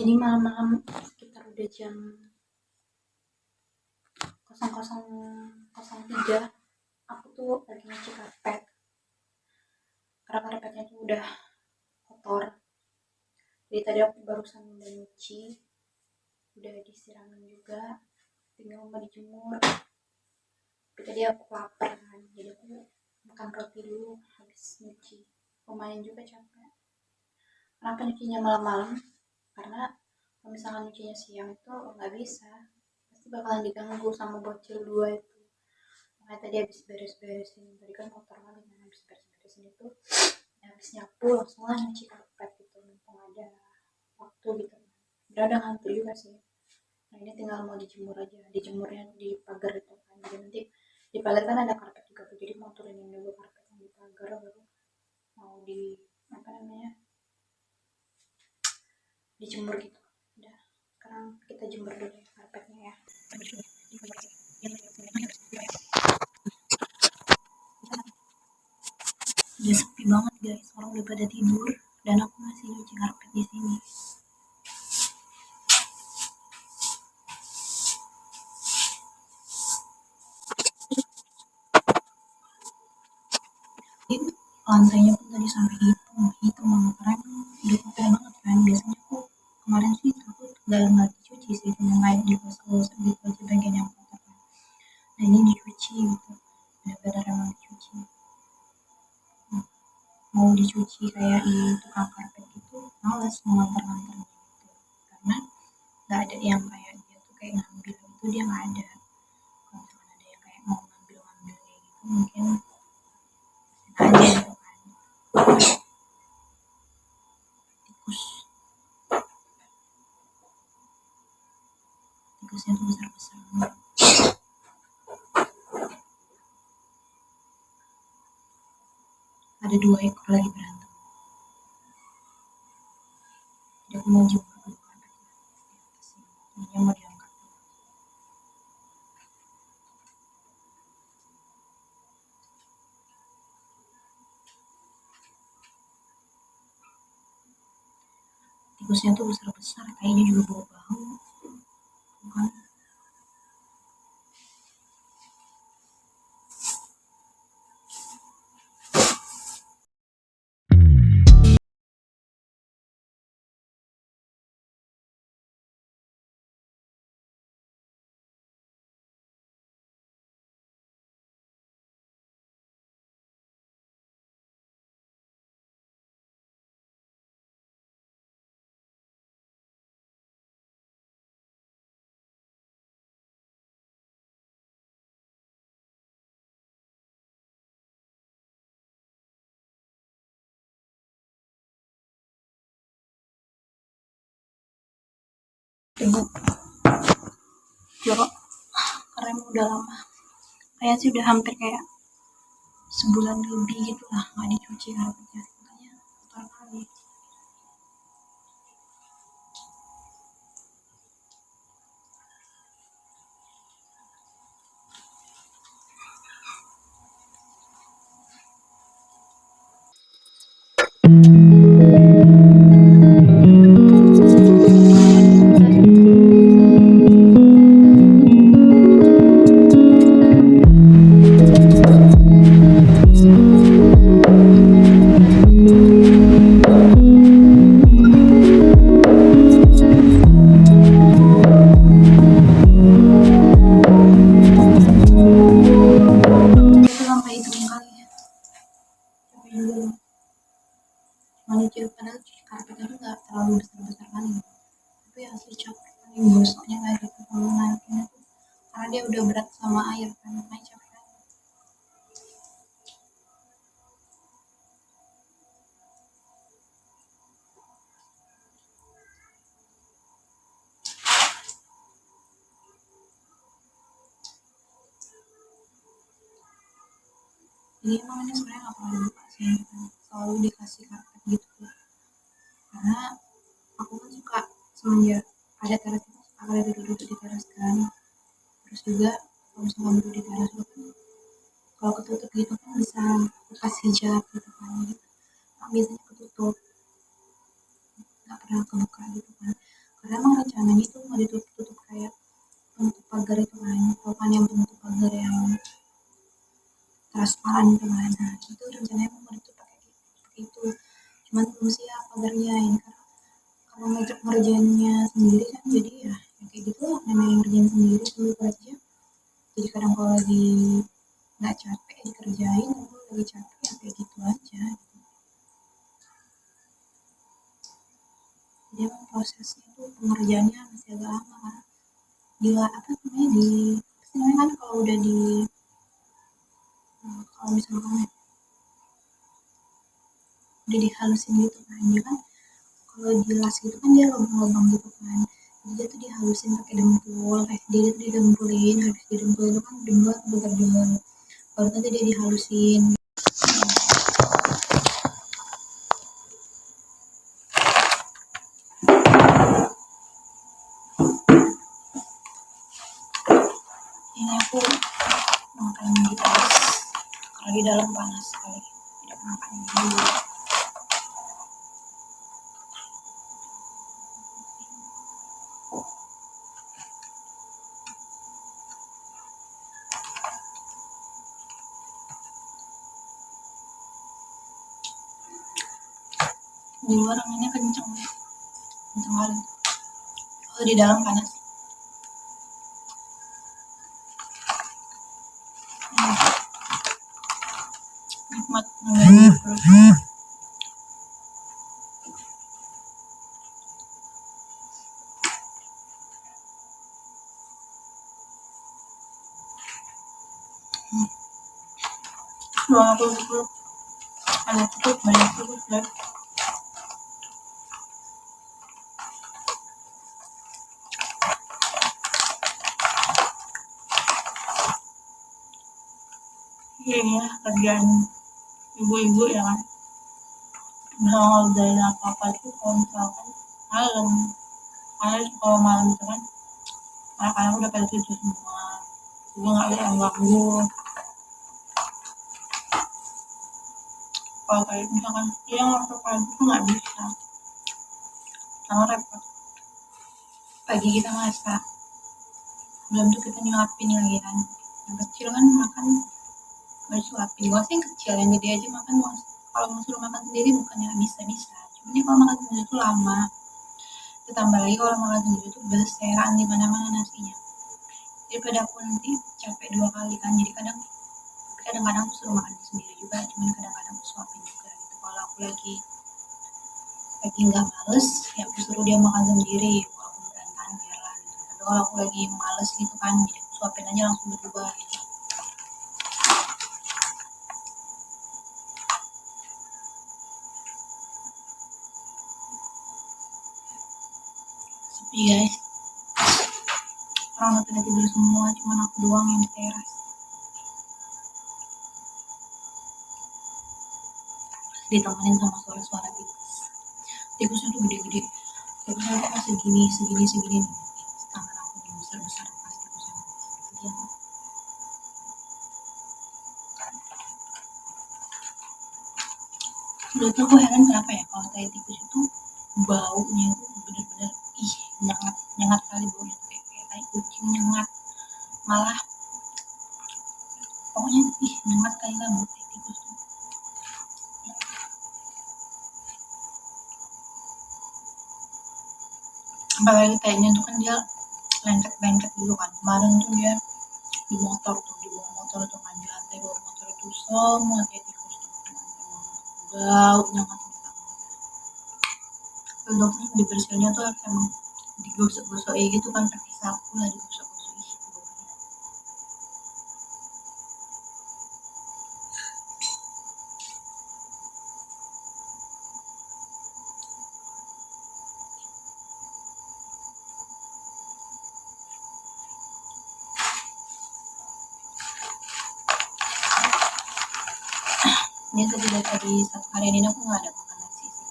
Ini malam-malam sekitar udah jam 00.03, aku tuh lagi nyuci karpet karena karpetnya tuh udah kotor. Jadi tadi aku barusan udah nyuci, udah disiramin juga, tinggal mau dijemur. Tapi tadi aku lapar kan, jadi aku makan roti dulu habis nyuci. Lumayan juga capek. Kenapa nyucinya malam-malam? Karena kalau misalkan nyucinya siang itu nggak bisa, pasti bakalan diganggu sama bocil dua itu. Makanya tadi habis beres-beresin, tadi kan kotor banget kan, habis beres-beresin itu habis nyapu langsung lah nyuci karpet gitu, mumpung ada waktu gitu. Udah ngantuk juga sih. Nah ini tinggal mau dijemur aja, dijemurnya di pagar itu kan, jadi nanti di pagar kan ada karpet juga tuh, jadi mau turunin dulu karpet yang di pagar baru mau di apa namanya dijemur gitu. Udah, sekarang kita jemur dulu ya karpetnya ya. Udah sepi banget guys, orang udah pada tidur dan aku masih nyuci karpet di sini. Jadi, lantainya pun tadi sampai hitam banget karena udah kotor banget kan. Biasanya aku kemarin sih aku nggak dicuci sih, cuma kayak digosok-gosok gitu aja bagian yang kotor kan. Nah ini dicuci gitu, benar-benar emang dicuci. Nah, mau dicuci kayak di tukang karpet gitu, males mau nganter-nganter gitu, karena nggak ada yang kayak dia tuh kayak ngambil itu, dia nggak ada. Kalau misalkan ada yang kayak mau ngambil kayak gitu mungkin ada gitu kan. Tikusnya tuh besar-besar banget. Ada 2 ekor lagi berantem. Jadi aku mau jemur dulu karpetnya di atas sini. Ininya mau diangkat. Tikusnya tuh besar-besar, kayaknya juga bau-bau. Kan? Tunggu, jorok. Karena emang udah lama. Kayak sih udah hampir kayak sebulan lebih gitu lah nggak dicuci karpetnya. Makanya kotor kali. Itu sampai hitam kali ya. Capek juga loh. Manusia padahal karpetnya tuh nggak terlalu besar-besar kali ya. Tapi asli capek kali gosoknya kayak gitu kalau naikinnya tuh. Karena dia udah berat sama air kan, makanya capek kali. Jadi emang ini sebenarnya nggak pernah dibuka sih, selalu dikasih karpet gitu tuh. Karena aku kan suka semenjak ada teras itu suka kali duduk di teras kan. Terus juga kalau misalnya duduk di teras itu kan kalau ketutup gitu kan bisa lepas hijab gitu kan. Jadi biasanya ketutup, nggak pernah kebuka gitu kan. karena emang rencananya itu mau ditutup kayak penutup pagar itu kan, tau kan yang penutup pagar yang transparan itu kan. Nah itu rencananya mau ditutup pakai itu, cuman belum siap pagarnya ini karena ngerjainnya sendiri kan, jadi ya kayak gitu lah, namanya ngerjain sendiri dulu aja. Jadi kadang kalau lagi nggak capek dikerjain, kalau lagi capek ya kayak gitu aja. Jadi emang prosesnya itu pengerjaannya masih agak lama karena apa namanya kan kalau udah kalau misalkan udah dihalusin gitu kan, dia kan kalau dilas gitu kan dia lubang-lubang gitu kan, jadi dia tuh dihalusin pakai dempul, dia tuh didempulin, habis didempul itu kan dibuat begadang, baru nanti dia dihalusin. Ini aku makan di atas karena di dalam panas sekali, tidak makan dulu. Di luar anginnya kenceng kali, kalau di dalam panas. Nikmat terus. Ruang aku itu ada cukup banyak terus ya. Iya ya, kerjaan ibu-ibu ya kan, bisa ngerjain apa-apa itu kalau misalkan malam, karena kalau malam itu kan anak-anak udah pada tidur semua, gue nggak ada yang ganggu. Kalau kayak misalkan dia waktu pagi tuh nggak bisa, karena repot. Pagi kita masak, belum tuh kita nyuapin lagi kan, yang kecil kan makan nggak disuapin, gue sih yang kecil, yang gede aja makan kalau mau suruh makan sendiri bukannya bisa, cuman dia kalau makan sendiri tuh lama, ditambah lagi kalau makan sendiri tuh berseran di mana-mana nasinya, daripada aku nanti capek 2 kali kan, jadi kadang-kadang aku suruh makan sendiri juga, cuman kadang-kadang aku suapin juga gitu. Kalau aku lagi nggak males ya aku suruh dia makan sendiri walaupun berantakan biarlah gitu, tapi kalau aku lagi males gitu kan, jadi aku suapin aja langsung berdua gitu. Sepi guys, orang pada tidur semua, cuman aku doang yang di teras, ditemenin sama suara-suara tikusnya tuh gede-gede, tikusnya tuh kan segini nih, tangan aku nih besar-besar kali tikusnya. Dia dulu tuh aku heran kenapa ya kalau tai tikus itu baunya itu bener-bener nyengat kali baunya, kayak tai kucing nyengat, malah pokoknya nyengat kali lah bau tai tikus tuh. Apalagi kayaknya tuh kan dia lengket dulu kan, kemarin tuh dia di bawah motor tuh kan, di lantai bawah motor itu semua tai tikus tuh, bau nyengat banget. Kalau dokter dibersihinnya tuh harus emang digosok-gosok gitu kan, pakai sapu lah digosok-gosok gitu. Ini tadi satu hari ini aku nggak ada makan nasi sih,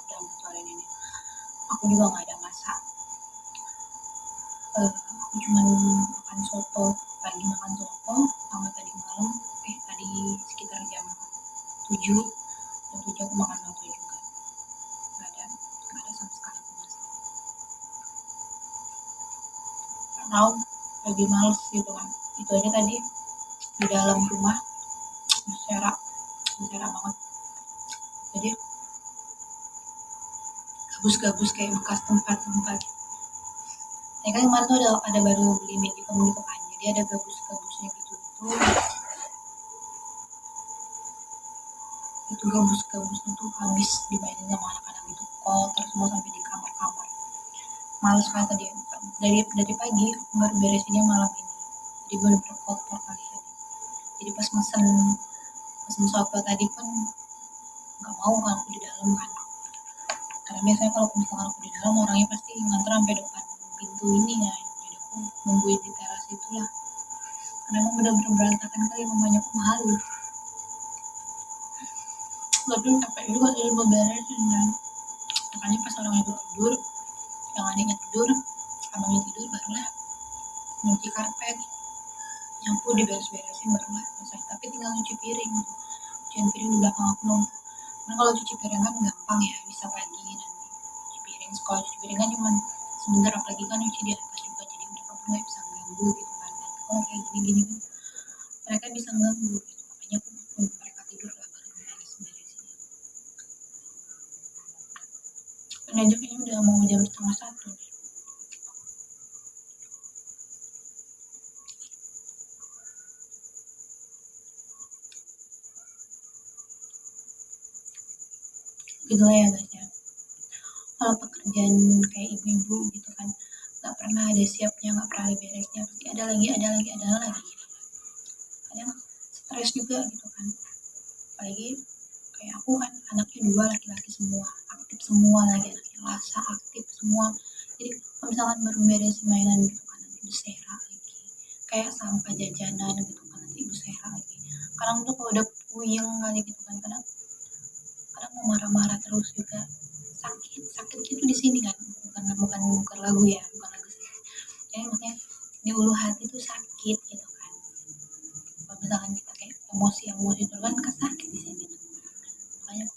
dalam satu hari ini aku juga nggak ada masak. Aku cuma makan soto, pagi makan soto sama tadi malam, tadi sekitar jam 7 aku makan soto juga, nggak ada sama sekali masak. mau lagi males gitu kan. Itu aja tadi di dalam rumah berserak banget, jadi gabus-gabus kayak bekas tempat-tempat. Ya kan kemarin tuh ada baru beli medicom gitu kan, jadi ada gabus-gabusnya gitu. Itu gabus-gabusnya tuh habis dimainin sama anak-anak gitu, kotor semua sampai di kamar-kamar. Males banget tadi, dari pagi aku baru beresinnya malam ini, jadi bener-bener kotor kali ya. Jadi pas mesen soto tadi pun nggak mau kan aku di dalam kan, karena biasanya kalau misalkan aku di dalam orangnya pasti nganter sampai depan pintu ini kan, jadi aku nungguin di teras itulah, karena emang bener-bener berantakan kali, mamanya aku malu. Tapi capek juga tadi mau beresin kan, makanya pas orang itu tidur, yang adiknya tidur, abangnya tidur, barulah nyuci karpet, nyapu, diberes-beresin, barulah selesai. Tapi tinggal nyuci piring, cucian piring di belakang aku dong. Karena kalau cuci piring kan gampang ya, bisa pagi nanti cuci piring. Kalau cuci piring kan cuma sebentar, apalagi kan nyuci di atas juga, jadi mereka pun nggak bisa ganggu gitu kan. Tapi kalau kayak gini-gini kan mereka bisa ganggu gitu, makanya aku nunggu mereka tidur lah baru beres-beresin. Dan aja kayaknya udah mau jam 12:30 nih. Gitu lah ya guys ya, kalau pekerjaan kayak ibu-ibu gitu kan nggak pernah ada siapnya, nggak pernah ada beresnya, pasti ada lagi gitu. Kadang stres juga gitu kan, apalagi kayak aku kan anaknya 2 laki-laki semua, aktif semua lagi, anaknya Lasa aktif semua. Jadi kalau misalkan baru beresin mainan gitu kan nanti bersera lagi, kayak sampah jajanan gitu kan nanti bersera lagi. Kadang tuh kalau udah puyeng kali gitu kan, kadang mau marah-marah terus juga, sakit gitu di sini kan, bukan lagu ya, bukan lagu sih, jadi maksudnya di ulu hati tuh sakit gitu kan. Kalau misalkan kita kayak emosi itu kan sakit di sini tuh. Makanya aku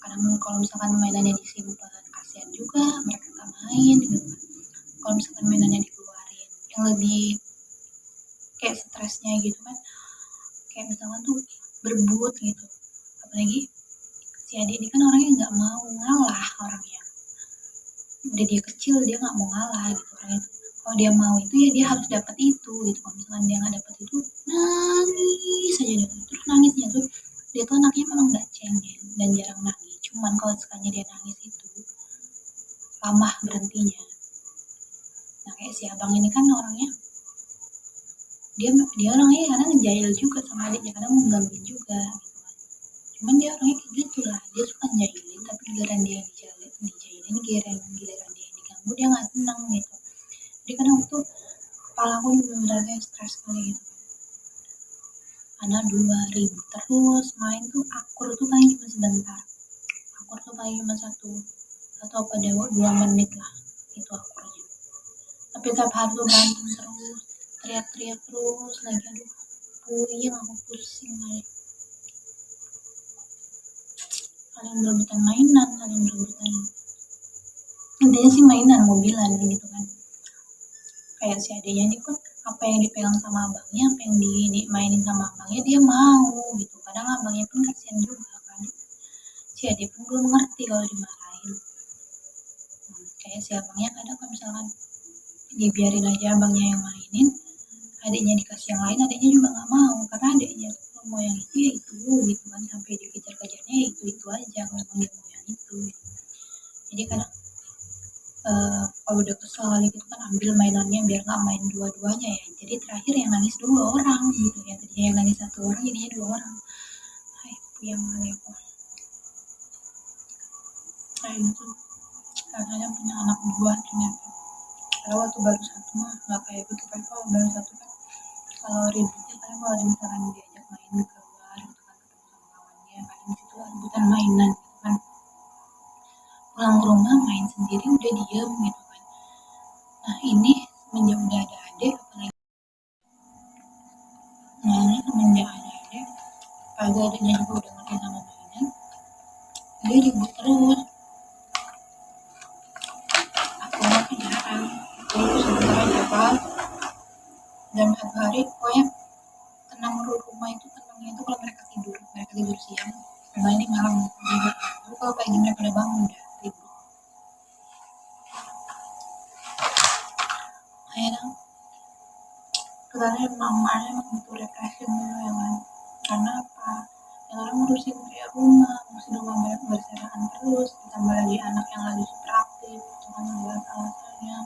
kadang kalau misalkan mainannya disimpan, kasihan juga mereka nggak main gitu kan. Kalau misalkan mainannya dikeluarin, yang lebih kayak stresnya gitu kan, kayak misalkan tuh berebut gitu, apalagi si adik ini kan orangnya nggak mau ngalah, orangnya udah dia kecil dia nggak mau ngalah gitu orangnya. Kalau dia mau itu ya dia harus dapat itu gitu, kalau misalkan dia nggak dapat itu nangis aja dia, terus nangisnya tuh dia tuh anaknya memang nggak cengeng dan jarang nangis, cuman kalau sekalinya dia nangis itu lama berhentinya. Nah kayak si abang ini kan orangnya dia orangnya kadang ngejail juga sama adiknya, kadang mengganggu juga gitu kan. Cuman dia orangnya kayak gitu lah, dia suka ngejailin, tapi giliran dia dijailin, giliran dia diganggu dia nggak senang gitu. Jadi kadang tuh kepala aku bener-bener stres kali gitu. Karena 2 ribut terus, main tuh akur tuh paling cuma sebentar. Akur tuh paling cuma satu atau pada 2 menit lah itu akurnya. Tapi tiap hari tuh berantem terus, teriak-teriak terus lagi, aduh puyeng aku, pusing kali. Saling berebutan mainan, intinya sih mainan, mobilan gitu kan. Kayak si adiknya ini pun apa yang dipegang sama abangnya, apa yang dimainin sama abangnya dia mau gitu. Kadang abangnya pun kasihan juga kan, si adik pun belum ngerti kalau dimarahin. Kayak si abangnya kadang kalau misalkan dibiarin aja abangnya yang mainin, adiknya dikasih yang lain, adiknya juga nggak mau, karena adiknya mau yang itu ya itu gitu kan, sampai dikejar-kejarnya ya itu aja kalau emang dia mau yang itu gitu. Jadi kadang kalau udah kesel kali gitu kan ambil mainannya biar nggak main dua-duanya ya, jadi terakhir yang nangis 2 orang gitu ya, tadinya yang nangis 1 orang jadinya 2 orang. Hai puyeng kali aku kayak gitu, katanya punya anak 2 ternyata. Kalau waktu baru 1 mah nggak kayak gitu kan, kalau baru 1 kan kalau ributnya kan kalau misalkan diajak main keluar gitu kan, ketemu sama kawannya kadang disitu rebutan mainan gitu kan, pulang ke rumah main sendiri udah diem gitu kan. Nah ini semenjak udah ada adik, apalagi nah ini semenjak ada adik, apalagi adiknya juga udah ngerti sama mainan, dia ribut terus. Aku tidur siang, memang ini malam tidur. Tapi kalau pagi mereka udah bangun udah ribut. Akhirnya katanya mamanya emang butuh refreshing dulu ya kan. Karena apa? Yang orang ngurusin kayak ngurusin rumah berserakan terus, ditambah lagi anak yang lagi super aktif, itu kan adalah alasannya.